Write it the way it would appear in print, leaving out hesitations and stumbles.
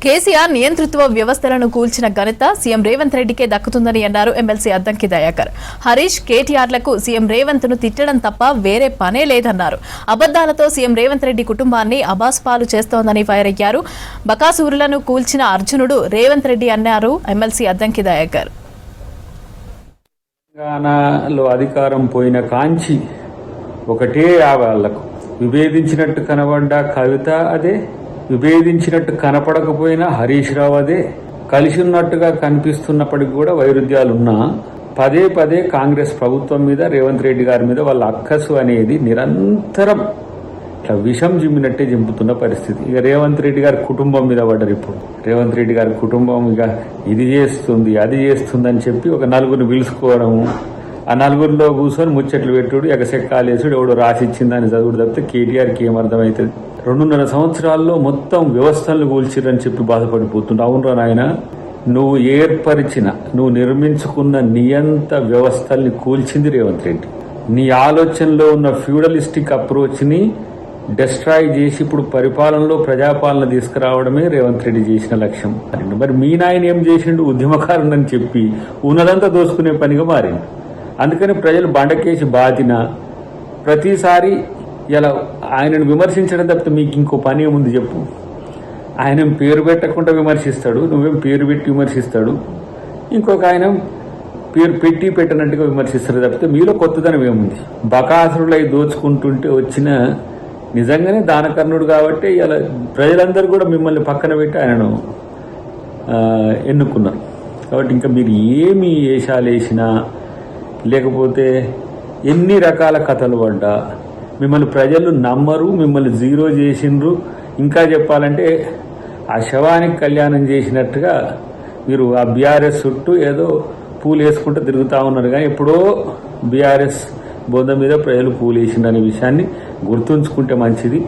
కేసీఆర్ నియంతృత్వ వ్యవస్థలను కూల్చిన ఘనత సీఎం రేవంత్ రెడ్డికే దక్కుతుందని అన్నారు ఎమ్మెల్సీ అద్దంకి దయాకర్. హరీష్, కేటీఆర్లకు సీఎం రేవంత్ ను తిట్టడం తప్ప వేరే పనే లేదన్నారు. అబద్దాలతో సీఎం రేవంత్ రెడ్డి కుటుంబాన్ని అబాస్పాలు చేస్తోందని ఫైర్ అయ్యారు. బకాసూరులను కూల్చిన అర్జునుడు రేవంత్ రెడ్డి అన్నారు ఎమ్మెల్సీ అద్దంకి దయాకర్. తెలంగాణలో అధికారం పోయిన కాంచి ఒకటే వాళ్లకు విభేదించినట్టు కనబడ్డ కవిత అదే, విభేదించినట్టు కనపడకపోయినా హరీష్ రావు అదే, కలిసి ఉన్నట్టుగా కనిపిస్తున్నప్పటికీ కూడా వైరుధ్యాలున్నా పదే పదే కాంగ్రెస్ ప్రభుత్వం మీద, రేవంత్ రెడ్డి గారి మీద వాళ్ళ అక్కసు అనేది నిరంతరం ఇట్లా విషం జిమ్మినట్టే జింపుతున్న పరిస్థితి. ఇక రేవంత్ రెడ్డి గారి కుటుంబం మీద పడ్డారు. ఇప్పుడు రేవంత్ రెడ్డి గారి కుటుంబం ఇక ఇది చేస్తుంది అది చేస్తుంది అని చెప్పి ఒక నలుగురిని పిలుచుకోవడము, ఆ నలుగురిలో కూర్చొని ముచ్చట్లు పెట్టుడు, ఎగసెక్కాలేసుడు, ఎవడో రాసిచ్చిందని చదువుడు తప్పితే కేటీఆర్కి ఏమర్థమవుతుంది? 2.5 సంవత్సరాల్లో మొత్తం వ్యవస్థలను కూల్చిరని చెప్పి బాధపడిపోతుండే. అవునరా నాయన, నువ్వు ఏర్పరిచిన, నువ్వు నిర్మించుకున్న నియంత వ్యవస్థల్ని కూల్చింది రేవంత్ రెడ్డి. నీ ఆలోచనలో ఉన్న ఫ్యూడలిస్టిక్ అప్రోచ్ని డెస్ట్రాయ్ చేసి ఇప్పుడు పరిపాలనలో ప్రజాపాలన తీసుకురావడమే రేవంత్ రెడ్డి చేసిన లక్ష్యం. మరి మీ నాయన ఏం చేసిండు? ఉద్యమకారుడని చెప్పి ఉన్నదంతా దోసుకునే పనిగా మారిండు. అందుకని ప్రజలు బండకేసి బాధిన ప్రతిసారి ఇలా ఆయనను విమర్శించడం తప్పితే మీకు ఇంకో పని ఏముంది చెప్పు? ఆయన పేరు పెట్టకుండా విమర్శిస్తాడు, నువ్వేం పేరు పెట్టి విమర్శిస్తాడు, ఇంకొక ఆయన పేరు పెట్టి పెట్టినట్టుగా విమర్శిస్తారు తప్పితే మీలో కొత్తదనం ఏముంది? బకాసురులై దోచుకుంటుంటే వచ్చిన నిజంగానే దానకర్ణుడు కాబట్టి ఇలా ప్రజలందరూ కూడా మిమ్మల్ని పక్కన పెట్టి ఆయనను ఎన్నుకున్నారు. కాబట్టి ఇంకా మీరు ఏమి వేషాలు వేసినా లేకపోతే ఎన్ని రకాల కథలు పడ్డా మిమ్మల్ని ప్రజలు నమ్మరు, మిమ్మల్ని జీరో చేసిండ్రు. ఇంకా చెప్పాలంటే ఆ శవానికి కళ్యాణం చేసినట్టుగా మీరు ఆ బీఆర్ఎస్ చుట్టూ ఏదో పూలు వేసుకుంటూ తిరుగుతూ ఉన్నారు. కానీ ఎప్పుడో బీఆర్ఎస్ బొంద మీద ప్రజలు పూలు వేసిండ్రు అనే విషయాన్ని గుర్తుంచుకుంటే మంచిది.